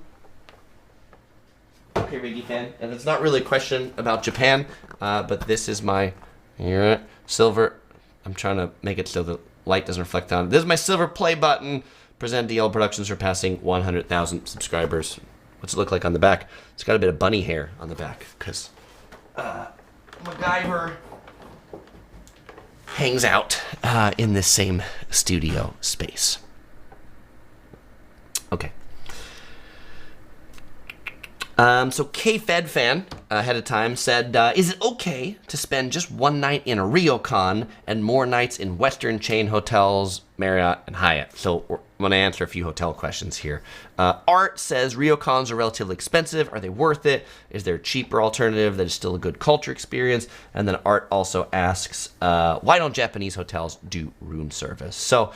Okay, Riggy fan, and it's not really a question about Japan, but this is my silver. I'm trying to make it so the light doesn't reflect on it. This is my silver play button. Present DL Productions surpassing 100,000 subscribers. What's it look like on the back? It's got a bit of bunny hair on the back because MacGyver hangs out in this same studio space. Okay. So K-Fed fan ahead of time said, is it okay to spend just one night in a ryokan and more nights in Western chain hotels, Marriott, and Hyatt? So I'm going to answer a few hotel questions here. Art says, ryokans are relatively expensive. Are they worth it? Is there a cheaper alternative that is still a good culture experience? And then Art also asks, why don't Japanese hotels do room service? So,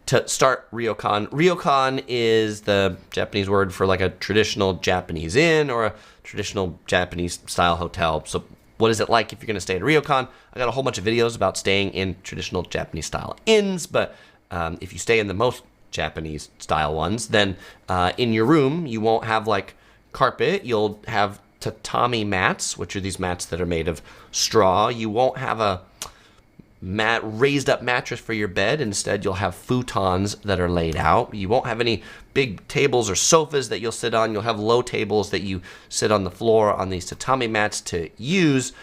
to start, ryokan is the Japanese word for like a traditional Japanese inn or a traditional Japanese style hotel. So what is it like if you're going to stay at a ryokan? I got a whole bunch of videos about staying in traditional Japanese style inns, but if you stay in the most Japanese style ones, then in your room you won't have like carpet. You'll have tatami mats, which are these mats that are made of straw. You won't have a raised up mattress for your bed. Instead, you'll have futons that are laid out. You won't have any big tables or sofas that you'll sit on. You'll have low tables that you sit on the floor on these tatami mats to use.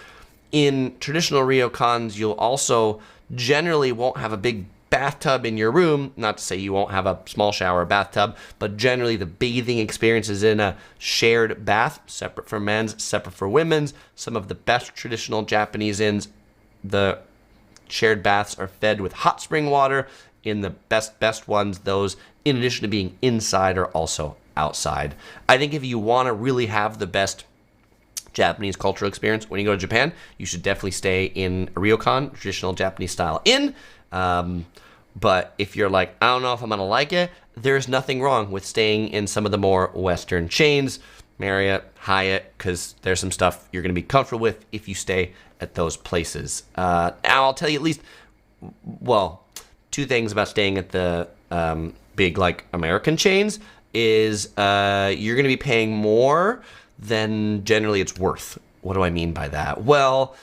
In traditional ryokans, you'll also generally won't have a big bathtub in your room. Not to say you won't have a small shower or bathtub, but generally the bathing experience is in a shared bath, separate for men's, separate for women's. Some of the best traditional Japanese inns, the shared baths are fed with hot spring water. In the best ones, those, in addition to being inside, are also outside. I think if you want to really have the best Japanese cultural experience when you go to Japan, you should definitely stay in a ryokan, traditional Japanese style inn. But if you're like, I don't know if I'm going to like it, there's nothing wrong with staying in some of the more Western chains, Marriott, Hyatt, because there's some stuff you're going to be comfortable with if you stay at those places. Now, I'll tell you at least, well, two things about staying at the big, like, American chains is you're going to be paying more than generally it's worth. What do I mean by that? Well,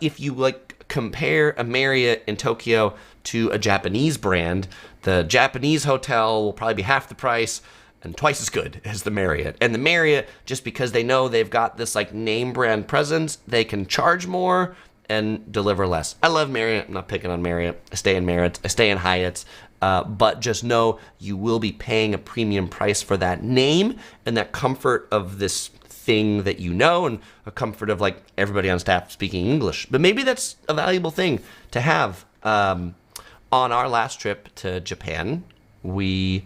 if you, like, compare a Marriott in Tokyo to a Japanese brand, the Japanese hotel will probably be half the price and twice as good as the Marriott. And the Marriott, just because they know they've got this like name brand presence, they can charge more and deliver less. I love Marriott. I'm not picking on Marriott. I stay in Marriott. I stay in Hyatt's. But just know you will be paying a premium price for that name and that comfort of this thing that you know, and a comfort of like everybody on staff speaking English. But maybe that's a valuable thing to have. On our last trip to Japan, we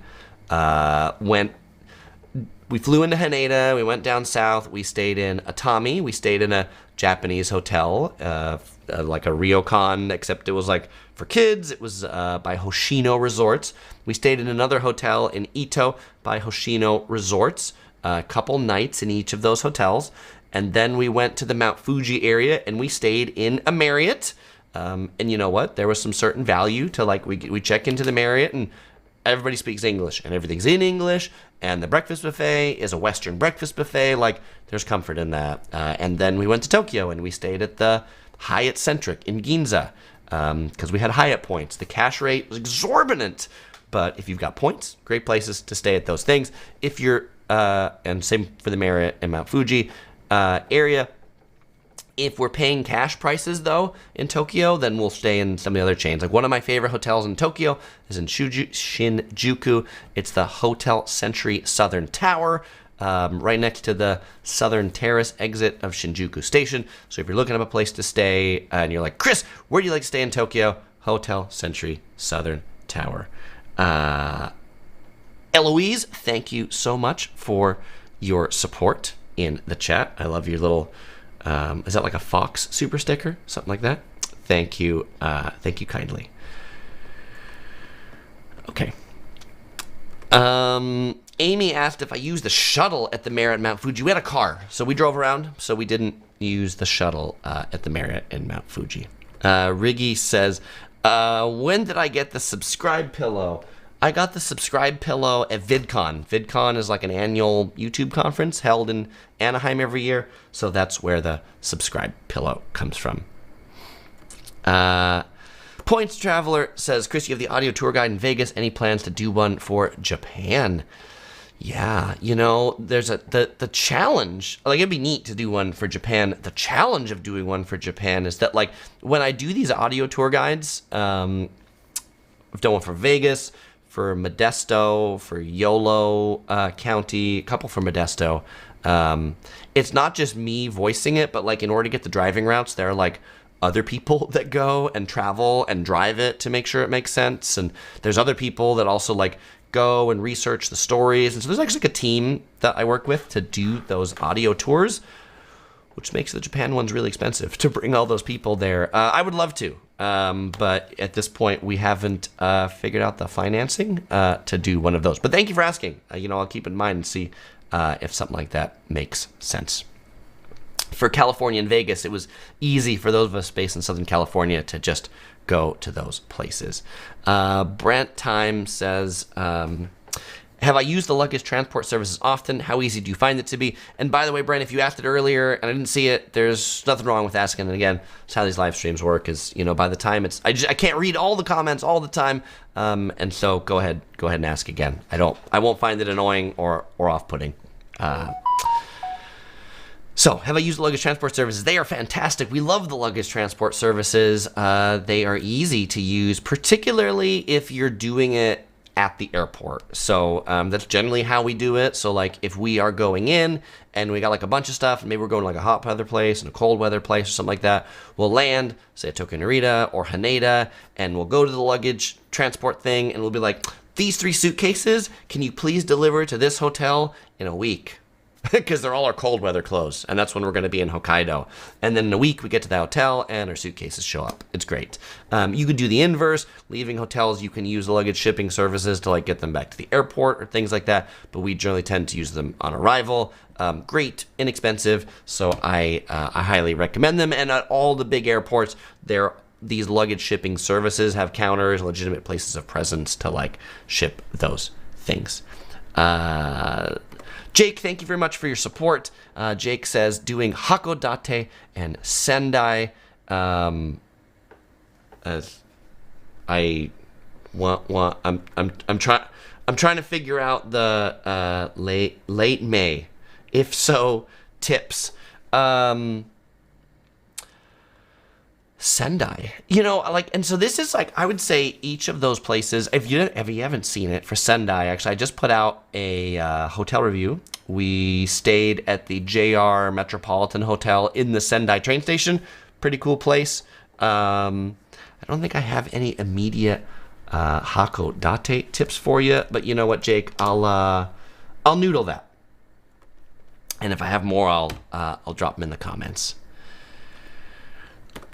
flew into Haneda, we went down south, we stayed in Atami, we stayed in a Japanese hotel, like a ryokan, except it was like for kids. It was by Hoshino Resorts. We stayed in another hotel in Ito by Hoshino Resorts, a couple nights in each of those hotels, and then we went to the Mount Fuji area and we stayed in a Marriott. And you know what? There was some certain value to like, we check into the Marriott and everybody speaks English and everything's in English, and the breakfast buffet is a Western breakfast buffet. Like, there's comfort in that. And then we went to Tokyo and we stayed at the Hyatt Centric in Ginza because we had Hyatt points. The cash rate was exorbitant, but if you've got points, great places to stay at those things. If you're, and same for the Marriott and Mount Fuji area. If we're paying cash prices, though, in Tokyo, then we'll stay in some of the other chains. Like, one of my favorite hotels in Tokyo is in Shinjuku. It's the Hotel Century Southern Tower, right next to the Southern Terrace exit of Shinjuku Station. So if you're looking up a place to stay and you're like, Chris, where do you like to stay in Tokyo? Hotel Century Southern Tower. Eloise, thank you so much for your support in the chat. I love your little, is that like a fox super sticker? Something like that? Thank you kindly. Okay. Amy asked if I used the shuttle at the Marriott Mount Fuji. We had a car, so we drove around, so we didn't use the shuttle at the Marriott in Mount Fuji. Riggy says, when did I get the subscribe pillow? I got the subscribe pillow at VidCon. VidCon is like an annual YouTube conference held in Anaheim every year, so that's where the subscribe pillow comes from. Points Traveler says, Chris, you have the audio tour guide in Vegas. Any plans to do one for Japan? Yeah, you know, there's the challenge. Like, it'd be neat to do one for Japan. The challenge of doing one for Japan is that, like, when I do these audio tour guides, I've done one for Vegas, for Modesto, for Yolo County, a couple for Modesto. It's not just me voicing it, but, like, in order to get the driving routes, there are, like, other people that go and travel and drive it to make sure it makes sense. And there's other people that also, like, go and research the stories. And so there's actually like a team that I work with to do those audio tours, which makes the Japan ones really expensive to bring all those people there. I would love to, but at this point we haven't figured out the financing to do one of those. But thank you for asking. You know, I'll keep in mind and see if something like that makes sense. For California and Vegas, it was easy for those of us based in Southern California to just go to those places. Brent Time says, have I used the luggage transport services often? How easy do you find it to be? And by the way, Brent, if you asked it earlier and I didn't see it, there's nothing wrong with asking. And again, that's how these live streams work is, you know, by the time I can't read all the comments all the time. And so go ahead and ask again. I won't find it annoying or off-putting. So, have I used the luggage transport services? They are fantastic. We love the luggage transport services. They are easy to use, particularly if you're doing it at the airport. So, that's generally how we do it. So, like, if we are going in and we got like a bunch of stuff, and maybe we're going to like a hot weather place and a cold weather place or something like that, we'll land, say at Tokyo Narita or Haneda, and we'll go to the luggage transport thing, and we'll be like, these 3 suitcases, can you please deliver to this hotel in a week? Because they're all our cold weather clothes, and that's when we're going to be in Hokkaido. And then in a week, we get to the hotel, and our suitcases show up. It's great. You could do the inverse. Leaving hotels, you can use the luggage shipping services to like get them back to the airport or things like that, but we generally tend to use them on arrival. Great, inexpensive, so I highly recommend them. And at all the big airports, these luggage shipping services have counters, legitimate places of presence to like ship those things. Jake, thank you very much for your support. Jake says doing Hakodate and Sendai. As I I'm trying to figure out the late May. If so, tips. Sendai, you know, like, and so this is like, I would say each of those places, if you haven't seen it for Sendai, actually, I just put out a hotel review. We stayed at the JR Metropolitan Hotel in the Sendai train station. Pretty cool place. I don't think I have any immediate Hakodate tips for you, but you know what, Jake, I'll noodle that. And if I have more, I'll drop them in the comments.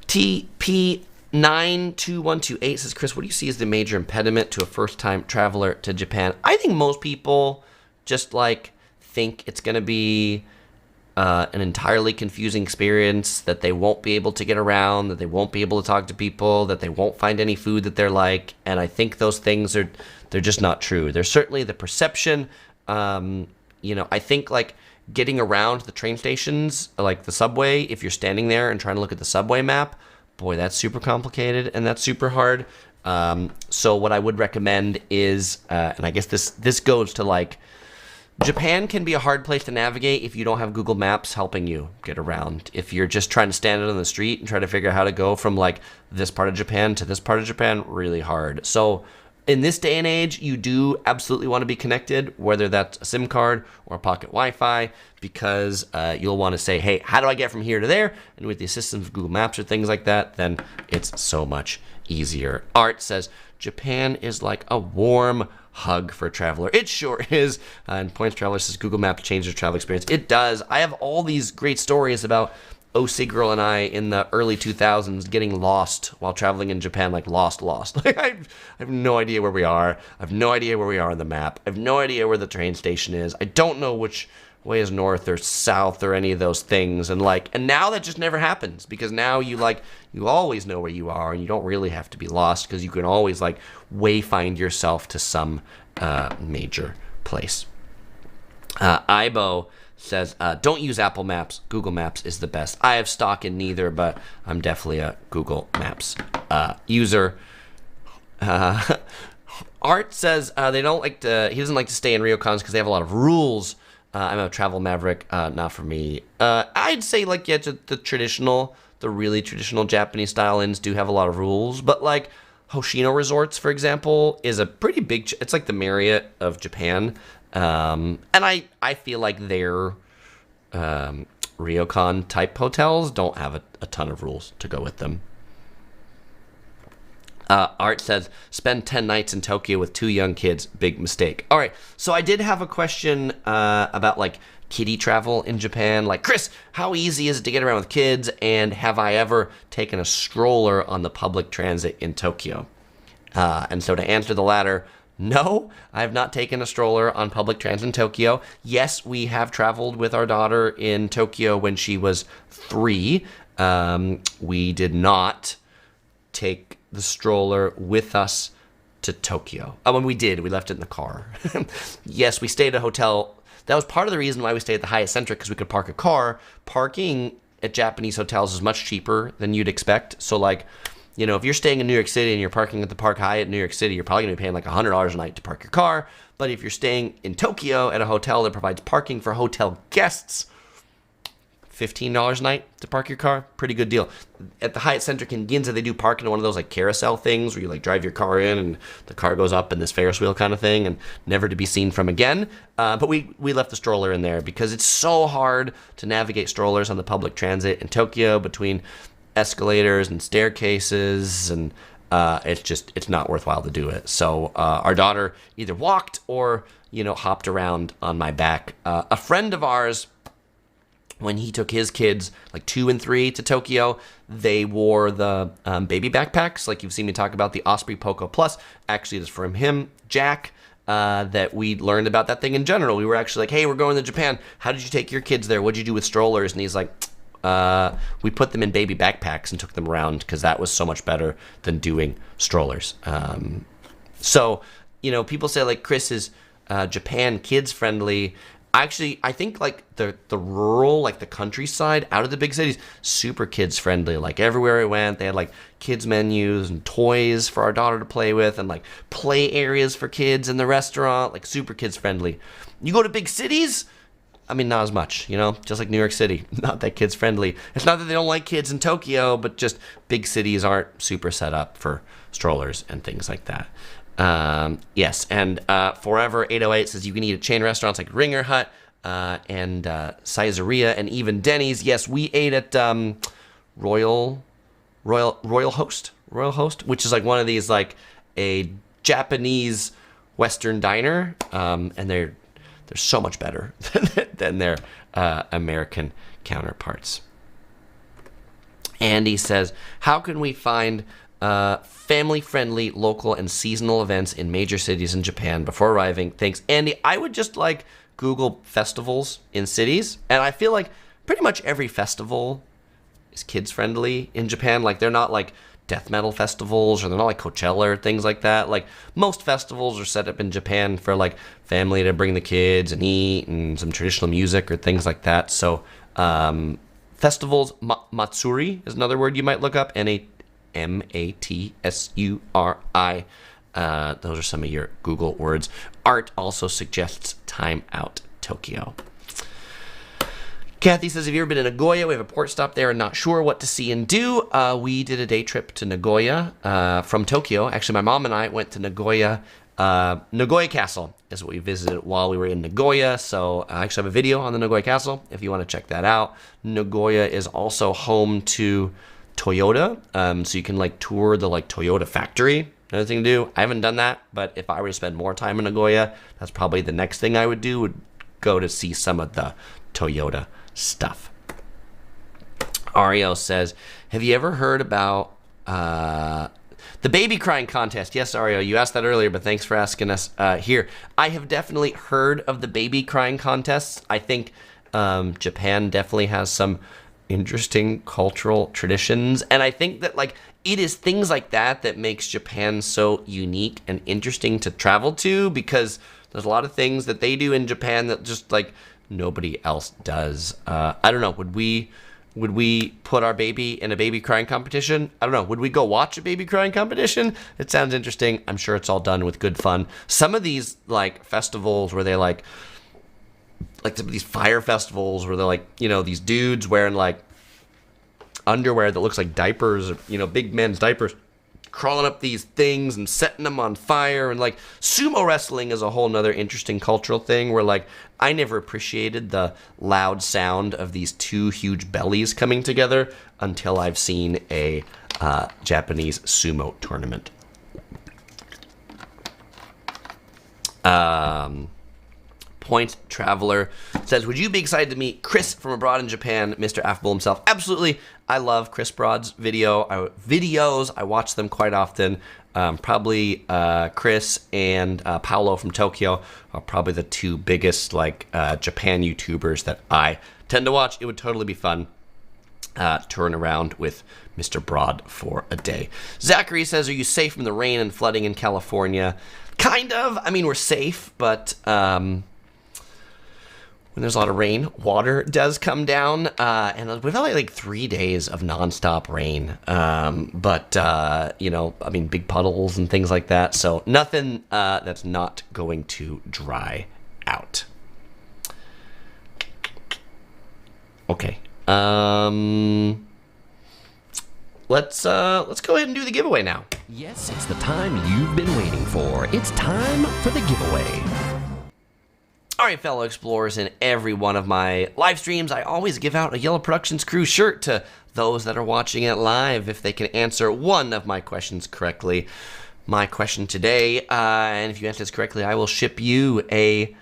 TP92128 says, Chris, what do you see as the major impediment to a first-time traveler to Japan? I think most people just like think it's going to be an entirely confusing experience, that they won't be able to get around, that they won't be able to talk to people, that they won't find any food that they're like. And I think those things they're just not true. There's certainly the perception. You know, I think like getting around the train stations, like the subway, if you're standing there and trying to look at the subway map, boy, that's super complicated and that's super hard. So what I would recommend is, and I guess this goes to like, Japan can be a hard place to navigate if you don't have Google Maps helping you get around. If you're just trying to stand out on the street and try to figure out how to go from like this part of Japan to this part of Japan, really hard. So In this day and age, you do absolutely want to be connected, whether that's a SIM card or a pocket Wi-Fi, because you'll want to say, hey, how do I get from here to there? And with the assistance of Google Maps or things like that, then it's so much easier. Art says, Japan is like a warm hug for a traveler. It sure is. And Points Traveler says, Google Maps changed their travel experience. It does. I have all these great stories about OC Girl and I in the early 2000s getting lost while traveling in Japan, like lost. Like I have no idea where we are. I have no idea where we are on the map. I have no idea where the train station is. I don't know which way is north or south or any of those things. And now that just never happens, because now you always know where you are, and you don't really have to be lost, because you can always wayfind yourself to some major place. Ibo says, don't use Apple Maps. Google Maps is the best. I have stock in neither, but I'm definitely a Google Maps user. Art says he doesn't like to stay in ryokans because they have a lot of rules. I'm a travel maverick, not for me. I'd say the really traditional Japanese style inns do have a lot of rules, but Hoshino Resorts, for example, is a pretty big, it's like the Marriott of Japan. And I feel like their ryokan type hotels don't have a ton of rules to go with them. Art says, spend 10 nights in Tokyo with 2 young kids. Big mistake. All right. So I did have a question about kiddie travel in Japan. Chris, how easy is it to get around with kids? And have I ever taken a stroller on the public transit in Tokyo? And so to answer the latter, no, I have not taken a stroller on public transit in Tokyo. Yes, we have traveled with our daughter in Tokyo when she was 3. We did not take the stroller with us to Tokyo. When we did, we left it in the car. Yes, we stayed at a hotel. That was part of the reason why we stayed at the Hyatt Centric, because we could park a car. Parking at Japanese hotels is much cheaper than you'd expect. So if you're staying in New York City and you're parking at the Park Hyatt in New York City, you're probably going to be paying $100 a night to park your car. But if you're staying in Tokyo at a hotel that provides parking for hotel guests, $15 a night to park your car, pretty good deal. At the Hyatt Centric in Ginza, they do park in one of those carousel things where you drive your car in and the car goes up in this Ferris wheel kind of thing, and never to be seen from again. But we left the stroller in there because it's so hard to navigate strollers on the public transit in Tokyo between escalators and staircases, and it's not worthwhile to do it. So our daughter either walked or hopped around on my back. A friend of ours, when he took his kids 2 and 3 to Tokyo, they wore the baby backpacks, you've seen me talk about the Osprey Poco Plus. Actually, it's from him, Jack, that we learned about that thing in general. We were actually hey, we're going to Japan. How did you take your kids there? What'd you do with strollers? And he's we put them in baby backpacks and took them around because that was so much better than doing strollers. So, people say Chris, is Japan kids friendly? Actually, I think the rural, the countryside out of the big cities, super kids friendly. Everywhere we went, they had kids menus and toys for our daughter to play with, and play areas for kids in the restaurant, super kids friendly. You go to big cities, not as much, just like New York City, not that kids friendly. It's not that they don't like kids in Tokyo, but just big cities aren't super set up for strollers and things like that. Yes, and Forever 808 says you can eat at chain restaurants like Ringer Hut and Caesarea and even Denny's. Yes, we ate at Royal Host, which is one of these a Japanese Western diner, and they're so much better than their American counterparts. Andy says, how can we find family-friendly local and seasonal events in major cities in Japan before arriving? Thanks, Andy. I would just Google festivals in cities, and I feel pretty much every festival is kids-friendly in Japan. They're not death metal festivals, or they're not Coachella or things like that. Most festivals are set up in Japan for family to bring the kids and eat and some traditional music or things like that. So festivals, matsuri is another word you might look up, Matsuri. Those are some of your Google words. Art also suggests Time Out Tokyo. Kathy says, have you ever been to Nagoya? We have a port stop there and not sure what to see and do. We did a day trip to Nagoya from Tokyo. Actually, my mom and I went to Nagoya. Nagoya Castle is what we visited while we were in Nagoya. So I actually have a video on the Nagoya Castle if you want to check that out. Nagoya is also home to Toyota. So you can like tour the like Toyota factory. Another thing to do. I haven't done that, but if I were to spend more time in Nagoya, that's probably the next thing I would do, would go to see some of the Toyota stuff. Ario says, have you ever heard about the baby crying contest? Yes, Ario, you asked that earlier, but thanks for asking us here. I have definitely heard of the baby crying contests. I think Japan definitely has some interesting cultural traditions, and I think that like it is things like that that makes Japan so unique and interesting to travel to, because there's a lot of things that they do in Japan that just like nobody else does. I don't know, would we put our baby in a baby crying competition? I don't know, would we go watch a baby crying competition? It sounds interesting. I'm sure it's all done with good fun. Some of these like festivals where they like some of these fire festivals where they're like, you know, these dudes wearing like underwear that looks like diapers, or, you know, big men's diapers, crawling up these things and setting them on fire. And like sumo wrestling is a whole nother interesting cultural thing where like I never appreciated the loud sound of these two huge bellies coming together until I've seen a Japanese sumo tournament. Point Traveler says, would you be excited to meet Chris from abroad in Japan, Mr. Affable himself? Absolutely. I love Chris Broad's videos. I watch them quite often. Probably Chris and Paolo from Tokyo are probably the two biggest like Japan YouTubers that I tend to watch. It would totally be fun touring around with Mr. Broad for a day. Zachary says, are you safe from the rain and flooding in California? Kind of. I mean, we're safe, but when there's a lot of rain, water does come down, and we've had like 3 days of nonstop rain. But you know, I mean, big puddles and things like that. So nothing that's not going to dry out. Okay. Let's go ahead and do the giveaway now. Yes, it's the time you've been waiting for. It's time for the giveaway. All right, fellow explorers, in every one of my live streams, I always give out a Yellow Productions crew shirt to those that are watching it live if they can answer one of my questions correctly. My question today, and if you answer this correctly, I will ship you a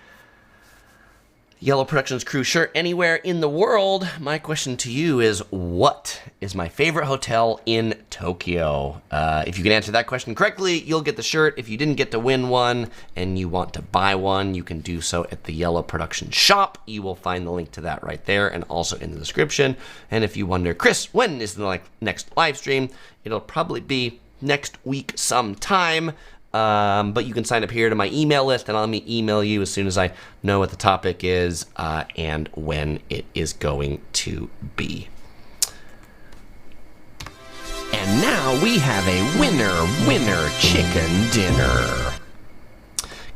Yellow Productions crew shirt anywhere in the world. My question to you is, what is my favorite hotel in Tokyo? If you can answer that question correctly, you'll get the shirt. If you didn't get to win one and you want to buy one, you can do so at the Yellow Productions shop. You will find the link to that right there and also in the description. And if you wonder, Chris, when is the next live stream? It'll probably be next week sometime. But you can sign up here to my email list, and I'll email you as soon as I know what the topic is and when it is going to be. And now we have a winner chicken dinner.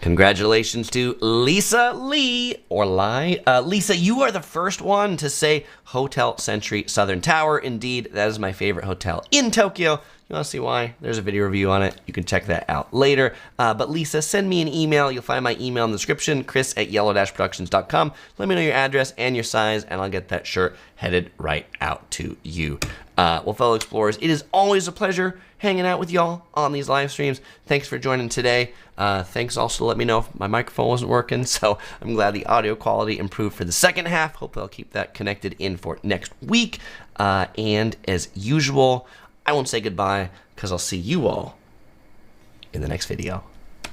Congratulations to Lisa Lee, or Lai. Lisa, you are the first one to say Hotel Century Southern Tower. Indeed, that is my favorite hotel in Tokyo. You want to see why? There's a video review on it. You can check that out later. But Lisa, send me an email. You'll find my email in the description, chris@yellow-productions.com. Let me know your address and your size, and I'll get that shirt headed right out to you. Well, fellow explorers, it is always a pleasure hanging out with y'all on these live streams. Thanks for joining today. Thanks also to let me know if my microphone wasn't working, so I'm glad the audio quality improved for the second half. Hope I'll keep that connected in for next week. And as usual, I won't say goodbye because I'll see you all in the next video.